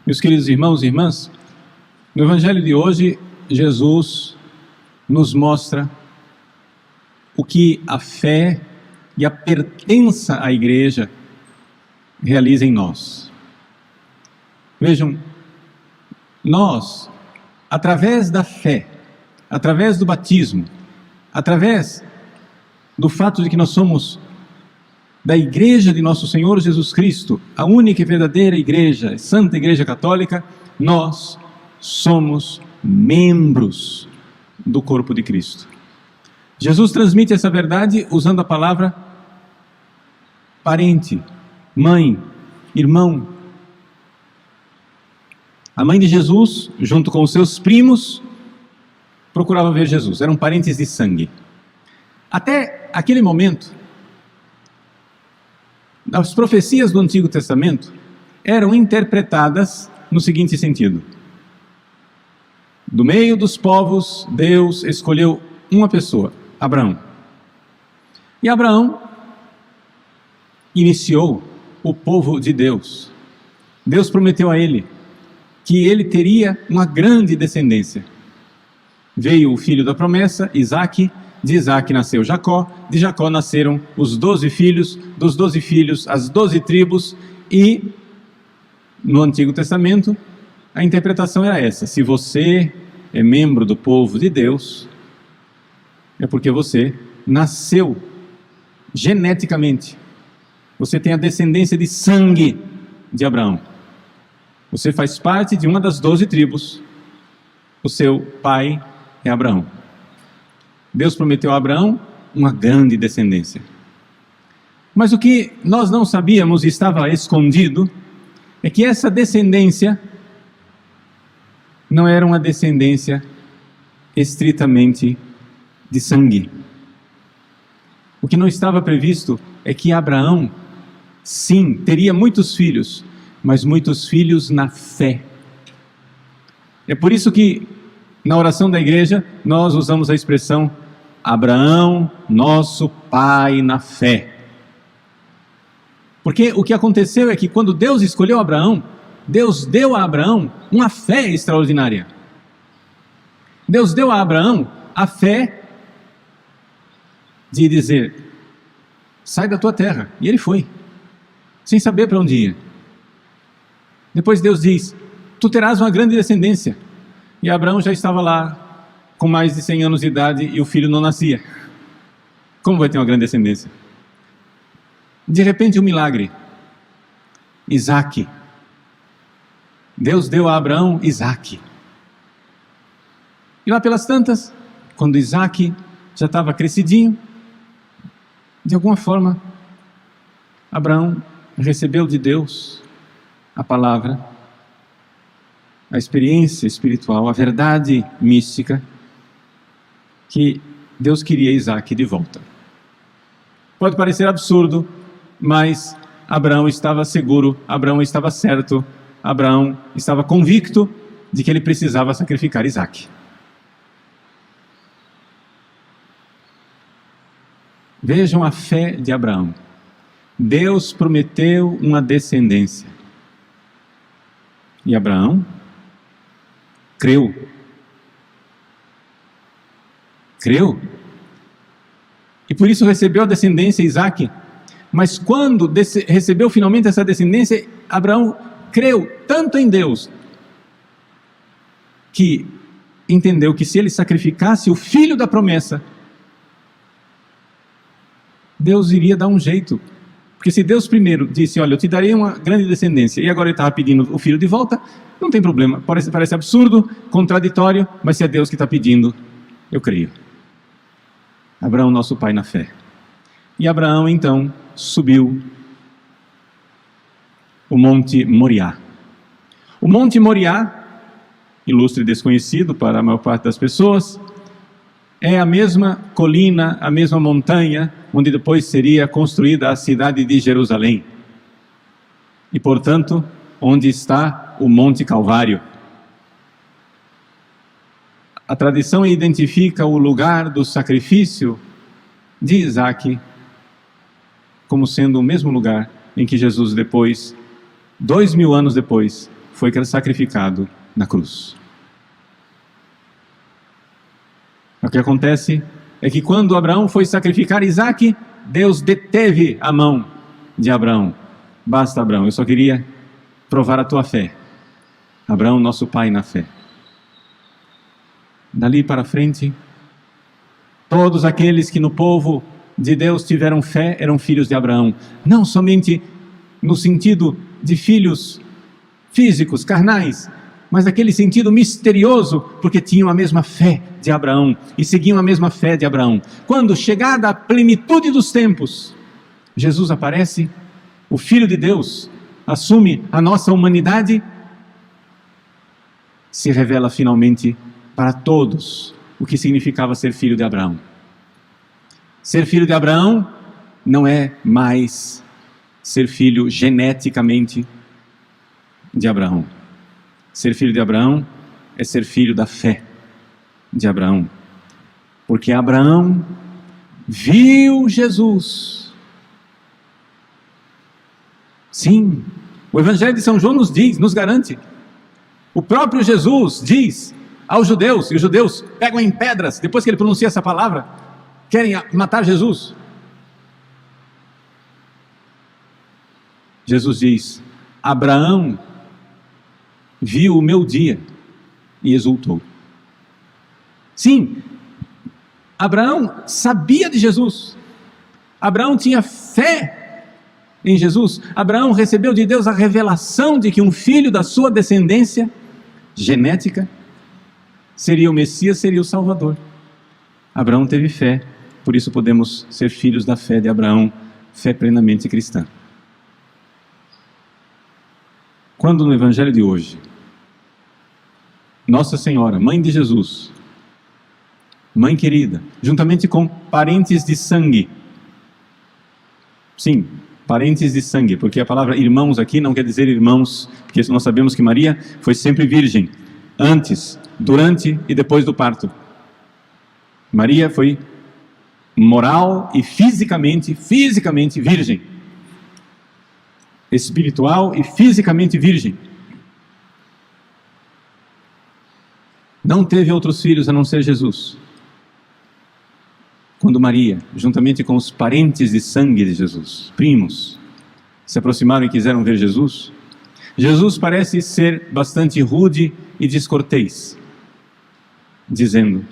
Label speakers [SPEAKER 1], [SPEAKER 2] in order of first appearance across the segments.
[SPEAKER 1] Meus queridos irmãos e irmãs, no Evangelho de hoje, Jesus nos mostra o que a fé e a pertença à igreja realiza em nós. Vejam, nós, através da fé, através do batismo, através do fato de que nós somos da igreja de nosso Senhor Jesus Cristo, a única e verdadeira igreja, Santa Igreja Católica, nós somos membros do corpo de Cristo. Jesus transmite essa verdade usando a palavra parente, mãe, irmão. A mãe de Jesus, junto com os seus primos, procurava ver Jesus, eram parentes de sangue. Até aquele momento, as profecias do Antigo Testamento eram interpretadas no seguinte sentido: do meio dos povos, Deus escolheu uma pessoa, Abraão. E Abraão iniciou o povo de Deus. Deus prometeu a ele que ele teria uma grande descendência. Veio o filho da promessa, Isaque. De Isaque nasceu Jacó, de Jacó nasceram os 12 filhos, dos 12 filhos as 12 tribos, e no Antigo Testamento a interpretação era essa: se você é membro do povo de Deus, é porque você nasceu geneticamente, você tem a descendência de sangue de Abraão, você faz parte de uma das 12 tribos, o seu pai é Abraão. Deus prometeu a Abraão uma grande descendência. Mas o que nós não sabíamos e estava escondido é que essa descendência não era uma descendência estritamente de sangue. O que não estava previsto é que Abraão, sim, teria muitos filhos, mas muitos filhos na fé. É por isso que na oração da igreja nós usamos a expressão Abraão, nosso pai na fé. Porque o que aconteceu é que quando Deus escolheu Abraão, Deus deu a Abraão uma fé extraordinária. Deus deu a Abraão a fé de dizer: sai da tua terra. E ele foi, sem saber para onde ia. Depois Deus diz: tu terás uma grande descendência. E Abraão já estava lá, com mais de 100 anos de idade, e o filho não nascia. Como vai ter uma grande descendência? De repente, um milagre. Isaque. Deus deu a Abraão Isaque. E lá pelas tantas, quando Isaque já estava crescidinho, de alguma forma, Abraão recebeu de Deus a palavra, a experiência espiritual, a verdade mística, que Deus queria Isaque de volta. Pode parecer absurdo, mas Abraão estava seguro, Abraão estava certo, Abraão estava convicto de que ele precisava sacrificar Isaque. Vejam a fé de Abraão. Deus prometeu uma descendência. E Abraão creu. Creu. E por isso recebeu a descendência Isaque. Mas quando recebeu finalmente essa descendência, Abraão creu tanto em Deus, que entendeu que se ele sacrificasse o filho da promessa, Deus iria dar um jeito. Porque se Deus primeiro disse: olha, eu te darei uma grande descendência, e agora ele estava pedindo o filho de volta, não tem problema. Parece absurdo, contraditório, mas se é Deus que está pedindo, eu creio. Abraão, nosso pai na fé. E Abraão então subiu o Monte Moriá. O Monte Moriá, ilustre desconhecido para a maior parte das pessoas, é a mesma colina, a mesma montanha, onde depois seria construída a cidade de Jerusalém. E, portanto, onde está o Monte Calvário. A tradição identifica o lugar do sacrifício de Isaque como sendo o mesmo lugar em que Jesus depois, 2000 anos depois, foi sacrificado na cruz. O que acontece é que quando Abraão foi sacrificar Isaque, Deus deteve a mão de Abraão. Basta, Abraão, eu só queria provar a tua fé. Abraão, nosso pai na fé. Dali para frente, todos aqueles que no povo de Deus tiveram fé eram filhos de Abraão. Não somente no sentido de filhos físicos, carnais, mas naquele sentido misterioso, porque tinham a mesma fé de Abraão e seguiam a mesma fé de Abraão. Quando chegada a plenitude dos tempos, Jesus aparece, o Filho de Deus assume a nossa humanidade, se revela finalmente para todos o que significava ser filho de Abraão. Ser filho de Abraão não é mais ser filho geneticamente de Abraão. Ser filho de Abraão é ser filho da fé de Abraão. Porque Abraão viu Jesus. Sim, o Evangelho de São João nos diz, nos garante. O próprio Jesus diz aos judeus, e os judeus pegam em pedras, depois que ele pronuncia essa palavra, querem matar Jesus. Jesus diz: Abraão viu o meu dia e exultou. Sim, Abraão sabia de Jesus. Abraão tinha fé em Jesus. Abraão recebeu de Deus a revelação de que um filho da sua descendência genética seria o Messias, seria o Salvador. Abraão teve fé, por isso podemos ser filhos da fé de Abraão, fé plenamente cristã. Quando no Evangelho de hoje, Nossa Senhora, Mãe de Jesus, Mãe querida, juntamente com parentes de sangue, sim, parentes de sangue, porque a palavra irmãos aqui não quer dizer irmãos, porque nós sabemos que Maria foi sempre virgem, antes, durante e depois do parto. Maria foi moral e fisicamente virgem. Espiritual e fisicamente virgem. Não teve outros filhos a não ser Jesus. Quando Maria, juntamente com os parentes de sangue de Jesus, primos, se aproximaram e quiseram ver Jesus, Jesus parece ser bastante rude e descortês, dizendo: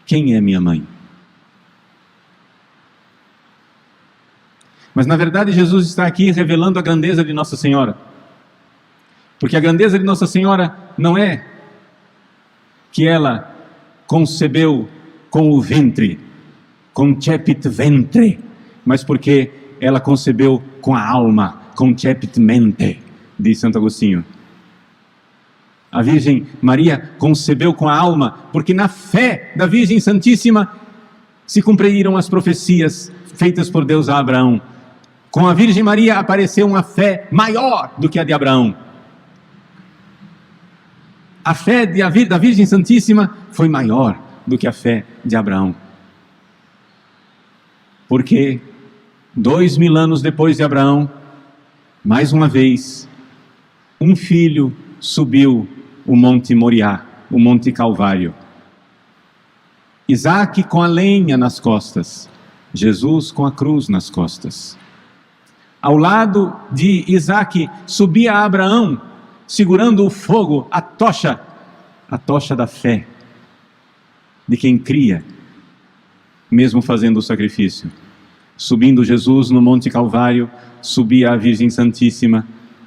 [SPEAKER 1] quem é minha mãe? Mas na verdade Jesus está aqui revelando a grandeza de Nossa Senhora, porque a grandeza de Nossa Senhora não é que ela concebeu com o ventre, concepit ventre, mas porque ela concebeu com a alma, concepit mente, diz Santo Agostinho. A Virgem Maria concebeu com a alma, porque na fé da Virgem Santíssima se cumpriram as profecias feitas por Deus a Abraão. Com a Virgem Maria apareceu uma fé maior do que a de Abraão. A fé da Virgem Santíssima foi maior do que a fé de Abraão. Porque 2000 anos depois de Abraão, mais uma vez, um filho subiu o Monte Moriá, o Monte Calvário. Isaque com a lenha nas costas, Jesus com a cruz nas costas. Ao lado de Isaque subia Abraão, segurando o fogo, a tocha da fé, de quem cria, mesmo fazendo o sacrifício. Subindo Jesus no Monte Calvário, subia a Virgem Santíssima,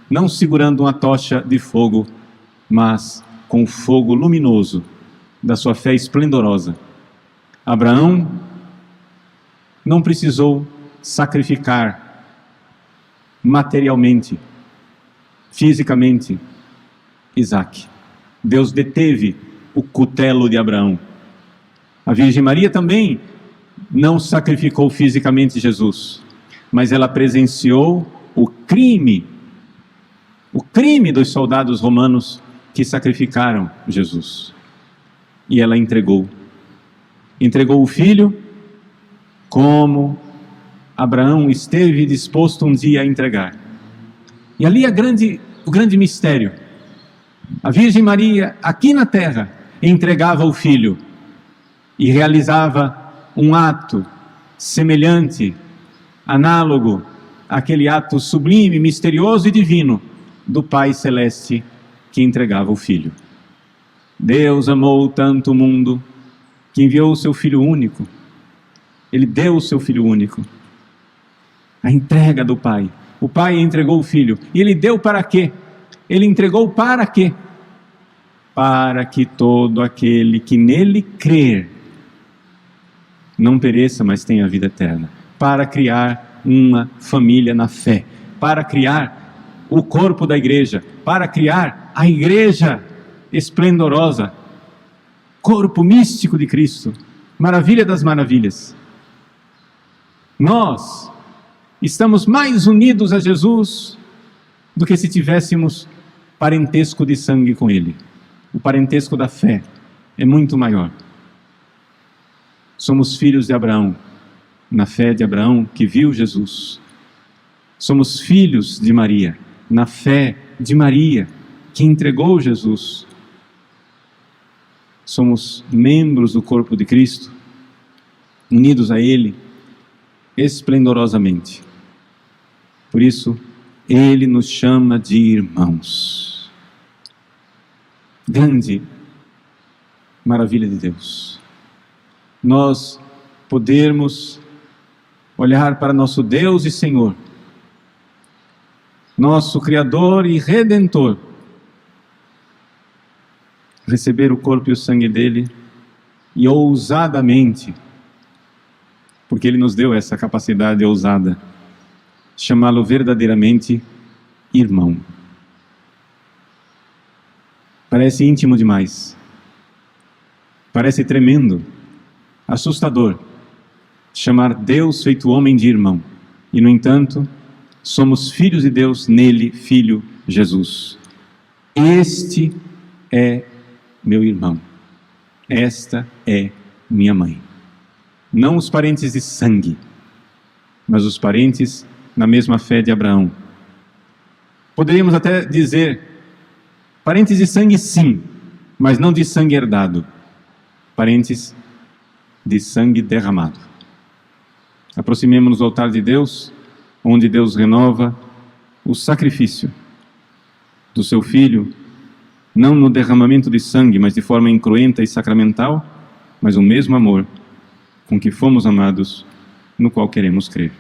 [SPEAKER 1] não segurando uma tocha de fogo, mas com o fogo luminoso da sua fé esplendorosa. Abraão não precisou sacrificar materialmente, fisicamente, Isaque. Deus deteve o cutelo de Abraão. A Virgem Maria também não sacrificou fisicamente Jesus, mas ela presenciou o crime dos soldados romanos que sacrificaram Jesus. E ela entregou o filho, como Abraão esteve disposto um dia a entregar. E ali a grande o grande mistério. A Virgem Maria, aqui na terra, entregava o Filho e realizava um ato semelhante, análogo àquele ato sublime, misterioso e divino do Pai Celeste que entregava o Filho. Deus amou tanto o mundo que enviou o seu Filho único. Ele deu o seu Filho único. A entrega do Pai. O Pai entregou o Filho. E Ele deu para quê? Ele entregou para quê? Para que todo aquele que nele crer não pereça, mas tenha vida eterna. Para criar uma família na fé. Para criar o corpo da igreja. Para criar a igreja esplendorosa. Corpo místico de Cristo. Maravilha das maravilhas. Nós estamos mais unidos a Jesus do que se tivéssemos parentesco de sangue com Ele. O parentesco da fé é muito maior. Somos filhos de Abraão, na fé de Abraão que viu Jesus. Somos filhos de Maria, na fé de Maria que entregou Jesus. Somos membros do corpo de Cristo, unidos a Ele esplendorosamente. Por isso, Ele nos chama de irmãos. Grande maravilha de Deus. Nós podermos olhar para nosso Deus e Senhor, nosso Criador e Redentor, receber o corpo e o sangue dele e ousadamente, porque Ele nos deu essa capacidade ousada, chamá-lo verdadeiramente irmão. Parece íntimo demais, parece tremendo, assustador, chamar Deus feito homem de irmão, e no entanto, somos filhos de Deus nele, Filho Jesus. Este é meu irmão, esta é minha mãe. Não os parentes de sangue, mas os parentes na mesma fé de Abraão. Poderíamos até dizer, parentes de sangue sim, mas não de sangue herdado. Parentes de sangue derramado. Aproximemo-nos do altar de Deus, onde Deus renova o sacrifício do seu Filho, não no derramamento de sangue, mas de forma incruenta e sacramental, mas o mesmo amor com que fomos amados, no qual queremos crer.